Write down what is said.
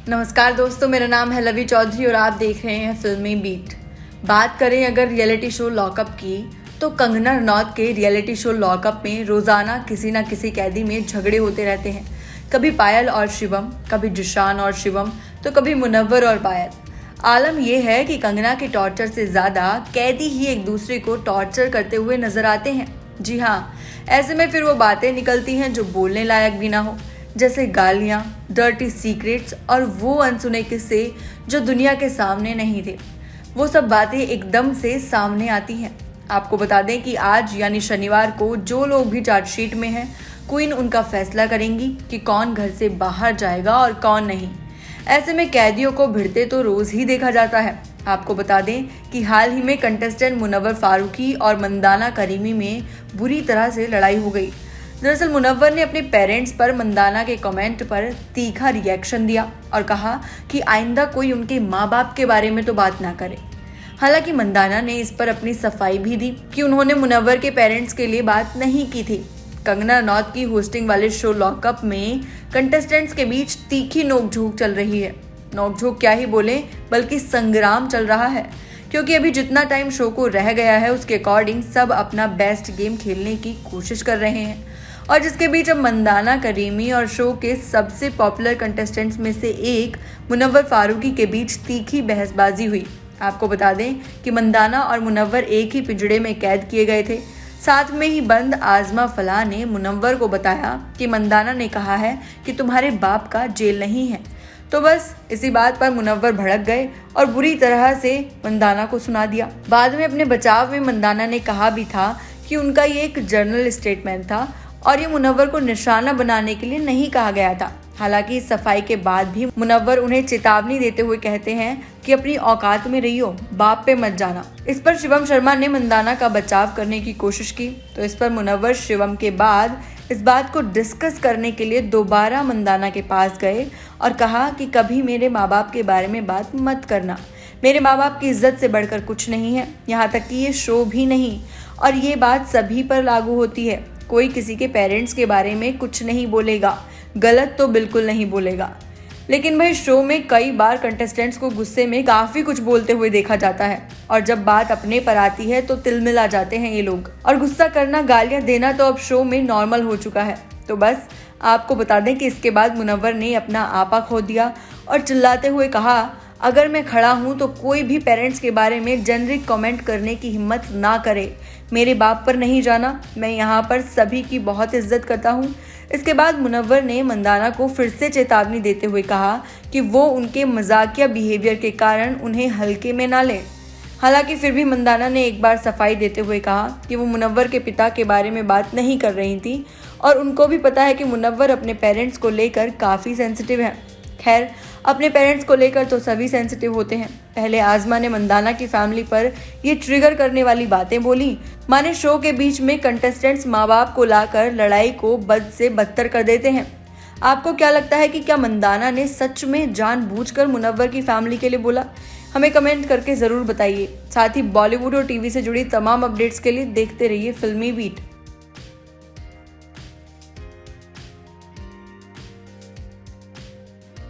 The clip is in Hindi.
नमस्कार दोस्तों, मेरा नाम है लवी चौधरी और आप देख रहे हैं फिल्मी बीट। बात करें अगर रियलिटी शो लॉकअप की, तो कंगना रनौत के रियलिटी शो लॉकअप में रोज़ाना किसी न किसी कैदी में झगड़े होते रहते हैं। कभी पायल और शिवम, कभी जिशान और शिवम, तो कभी मुनव्वर और पायल। आलम यह है कि कंगना के टॉर्चर से ज़्यादा कैदी ही एक दूसरे को टॉर्चर करते हुए नजर आते हैं। जी हाँ, ऐसे में फिर वो बातें निकलती हैं जो बोलने लायक भी ना हो, जैसे गालियाँ, डर्टी सीक्रेट्स और वो अनसुने किस्से जो दुनिया के सामने नहीं थे। वो सब बातें एकदम से सामने आती हैं। आपको बता दें कि आज यानी शनिवार को जो लोग भी चार्जशीट में हैं, क्वीन उनका फैसला करेंगी कि कौन घर से बाहर जाएगा और कौन नहीं। ऐसे में कैदियों को भिड़ते तो रोज ही देखा जाता है। आपको बता दें कि हाल ही में कंटेस्टेंट मुनव्वर फारूकी और मंदाना करीमी में बुरी तरह से लड़ाई हो गई। दरअसल मुनव्वर ने अपने पेरेंट्स पर मंदाना के कमेंट पर तीखा रिएक्शन दिया और कहा कि आइंदा कोई उनके माँ बाप के बारे में तो बात ना करे। हालांकि मंदाना ने इस पर अपनी सफाई भी दी कि उन्होंने मुनव्वर के पेरेंट्स के लिए बात नहीं की थी। कंगना रनौत की होस्टिंग वाले शो लॉकअप में कंटेस्टेंट्स के बीच तीखी नोकझोंक चल रही है। नोकझोंक क्या ही बोले, बल्कि संग्राम चल रहा है, क्योंकि अभी जितना टाइम शो को रह गया है उसके अकॉर्डिंग सब अपना बेस्ट गेम खेलने की कोशिश कर रहे हैं। और जिसके बीच अब मंदाना करीमी और शो के सबसे पॉपुलर कंटेस्टेंट्स में से एक मुनव्वर फारूकी के बीच तीखी बहसबाजी हुई। आपको बता दें कि मंदाना और मुनव्वर एक ही पिंजड़े में कैद किए गए थे। साथ में ही बंद आजमा फलाह ने मुनव्वर को बताया कि मंदाना ने कहा है कि तुम्हारे बाप का जेल नहीं है। तो बस इसी बात पर मुनव्वर भड़क गए और बुरी तरह से मंदाना को सुना दिया। बाद में अपने बचाव में मंदाना ने कहा भी था कि उनका ये एक जर्नल स्टेटमेंट था और ये मुनव्वर को निशाना बनाने के लिए नहीं कहा गया था। हालांकि इस सफाई के बाद भी मुनव्वर उन्हें चेतावनी देते हुए कहते हैं कि अपनी औकात में रहियो, बाप पे मत जाना। इस पर शिवम शर्मा ने मंदाना का बचाव करने की कोशिश की, तो इस पर मुनव्वर शिवम के बाद इस बात को डिस्कस करने के लिए दोबारा मंदाना के पास गए और कहा कि कभी मेरे माँ बाप के बारे में बात मत करना। मेरे माँ बाप की इज्जत से बढ़कर कुछ नहीं है, यहाँ तक कि ये शो भी नहीं। और ये बात सभी पर लागू होती है। कोई किसी के पेरेंट्स के बारे में कुछ नहीं बोलेगा, गलत तो बिल्कुल नहीं बोलेगा। लेकिन भाई शो में कई बार कंटेस्टेंट्स को गुस्से में काफ़ी कुछ बोलते हुए देखा जाता है और जब बात अपने पर आती है तो तिलमिला जाते हैं ये लोग। और गुस्सा करना, गालियाँ देना तो अब शो में नॉर्मल हो चुका है। तो बस आपको बता दें कि इसके बाद मुनव्वर ने अपना आपा खो दिया और चिल्लाते हुए कहा, अगर मैं खड़ा हूँ तो कोई भी पेरेंट्स के बारे में जेनरिक कमेंट करने की हिम्मत ना करे। मेरे बाप पर नहीं जाना, मैं यहाँ पर सभी की बहुत इज्जत करता हूँ। इसके बाद मुनव्वर ने मंदाना को फिर से चेतावनी देते हुए कहा कि वो उनके मजाकिया बिहेवियर के कारण उन्हें हल्के में ना लें। हालांकि फिर भी मंदाना ने एक बार सफाई देते हुए कहा कि वो मुनव्वर के पिता के बारे में बात नहीं कर रही थी और उनको भी पता है कि मुनव्वर अपने पेरेंट्स को लेकर काफ़ी सेंसिटिव है। खैर, अपने पेरेंट्स को लेकर तो सभी सेंसिटिव होते हैं। पहले आजमा ने मंदाना की फैमिली पर ये ट्रिगर करने वाली बातें बोली। माने शो के बीच में कंटेस्टेंट्स माँ बाप को लाकर लड़ाई को बद से बदतर कर देते हैं। आपको क्या लगता है कि क्या मंदाना ने सच में जानबूझकर मुनव्वर की फैमिली के लिए बोला? हमें कमेंट करके ज़रूर बताइए। साथ ही बॉलीवुड और टीवी से जुड़ी तमाम अपडेट्स के लिए देखते रहिए फिल्मी बीट।